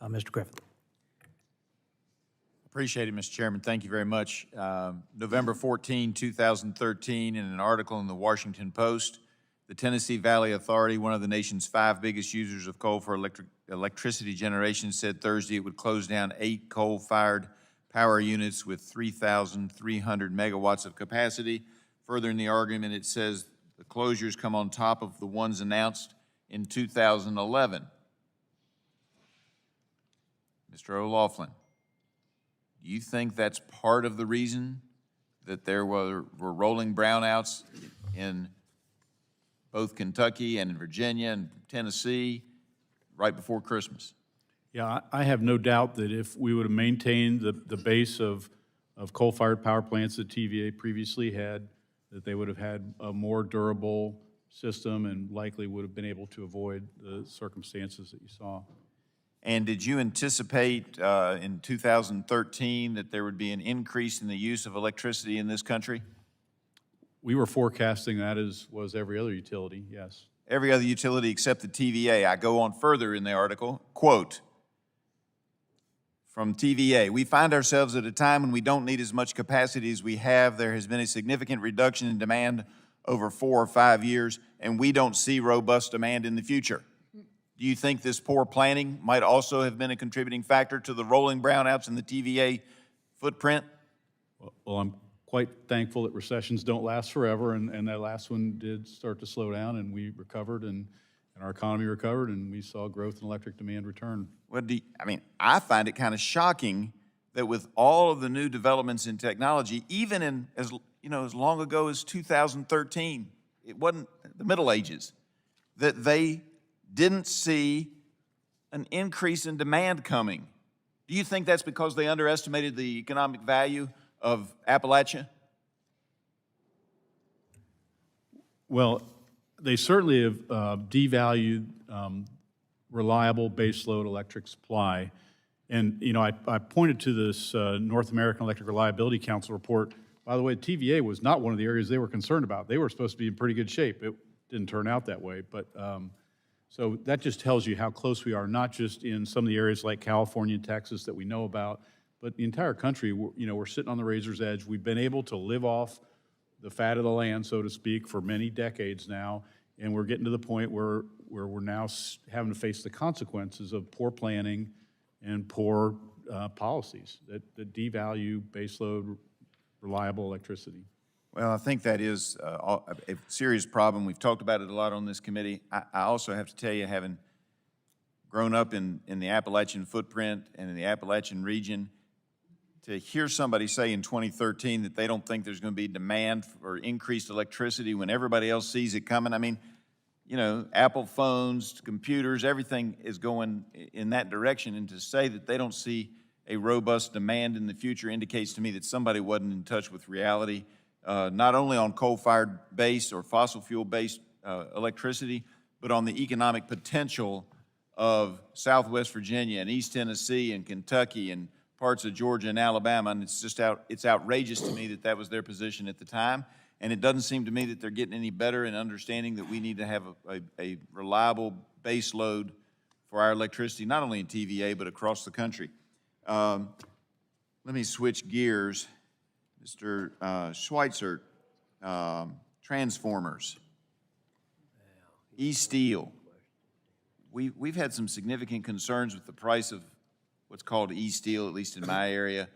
Mr. Griffith. Appreciate it, Mr. Chairman. Thank you very much. November 14, 2013, in an article in the Washington Post, the Tennessee Valley Authority, one of the nation's 5 biggest users of coal for electricity generation, said Thursday it would close down 8 coal-fired power units with 3,300 megawatts of capacity. Further in the argument, it says the closures come on top of the ones announced in 2011. Mr. O'Laughlin, do you think that's part of the reason that there were rolling brownouts in both Kentucky and in Virginia and Tennessee right before Christmas? Yeah, I have no doubt that if we would have maintained the base of coal-fired power plants that TVA previously had, that they would have had a more durable system and likely would have been able to avoid the circumstances that you saw. And did you anticipate in 2013 that there would be an increase in the use of electricity in this country? We were forecasting that, as was every other utility, yes. Every other utility except the TVA. I go on further in the article, quote, from TVA, we find ourselves at a time when we don't need as much capacity as we have. There has been a significant reduction in demand over 4 or 5 years, and we don't see robust demand in the future. Do you think this poor planning might also have been a contributing factor to the rolling brownouts in the TVA footprint? Well, I'm quite thankful that recessions don't last forever, and that last one did start to slow down, and we recovered, and our economy recovered, and we saw growth in electric demand return. Well, I find it kind of shocking that with all of the new developments in technology, even in as long ago as 2013, it wasn't the Middle Ages, that they didn't see an increase in demand coming. Do you think that's because they underestimated the economic value of Appalachia? Well, they certainly have devalued reliable baseload electric supply. And, I pointed to this North American Electric Reliability Council report. By the way, TVA was not one of the areas they were concerned about. They were supposed to be in pretty good shape. It didn't turn out that way. But so that just tells you how close we are, not just in some of the areas like California and Texas that we know about, but the entire country. We're sitting on the razor's edge. We've been able to live off the fat of the land, so to speak, for many decades now, and we're getting to the point where we're now having to face the consequences of poor planning and poor policies that devalue baseload reliable electricity. Well, I think that is a serious problem. We've talked about it a lot on this committee. I also have to tell you, having grown up in the Appalachian footprint and in the Appalachian region, to hear somebody say in 2013 that they don't think there's going to be demand for increased electricity when everybody else sees it coming. I mean, Apple phones, computers, everything is going in that direction. And to say that they don't see a robust demand in the future indicates to me that somebody wasn't in touch with reality, not only on coal-fired base or fossil fuel-based electricity, but on the economic potential of Southwest Virginia and East Tennessee and Kentucky and parts of Georgia and Alabama, and it's outrageous to me that that was their position at the time, and it doesn't seem to me that they're getting any better in understanding that we need to have a reliable base load for our electricity, not only in TVA, but across the country. Let me switch gears. Mr. Schweitzer, transformers, E-steel. We've had some significant concerns with the price of what's called E-steel, at least in my area.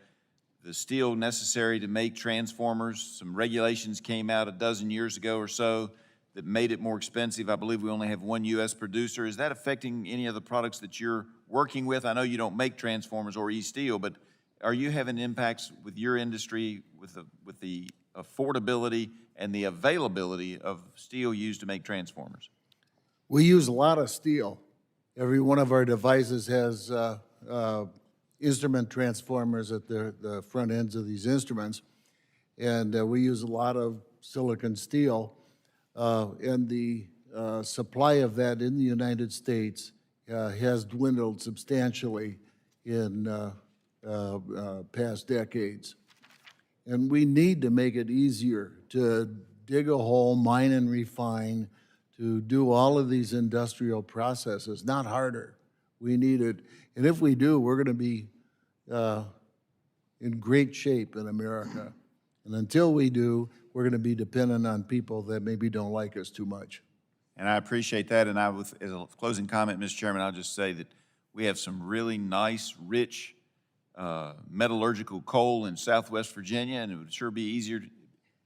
The steel necessary to make transformers, some regulations came out a dozen years ago or so that made it more expensive. I believe we only have one U.S. producer. Is that affecting any of the products that you're working with? I know you don't make transformers or E-steel, but are you having impacts with your industry with the affordability and the availability of steel used to make transformers? We use a lot of steel. Every one of our devices has instrument transformers at the front ends of these instruments, and we use a lot of silicon steel, and the supply of that in the United States has dwindled substantially in past decades. And we need to make it easier to dig a hole, mine and refine, to do all of these industrial processes, not harder. We need it. And if we do, we're going to be in great shape in America. And until we do, we're going to be dependent on people that maybe don't like us too much. And I appreciate that. And as a closing comment, Mr. Chairman, I'll just say that we have some really nice, rich metallurgical coal in Southwest Virginia, and it would sure be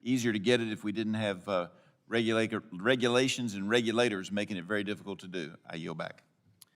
easier to get it if we didn't have regulations and regulators making it very difficult to do. I yield back.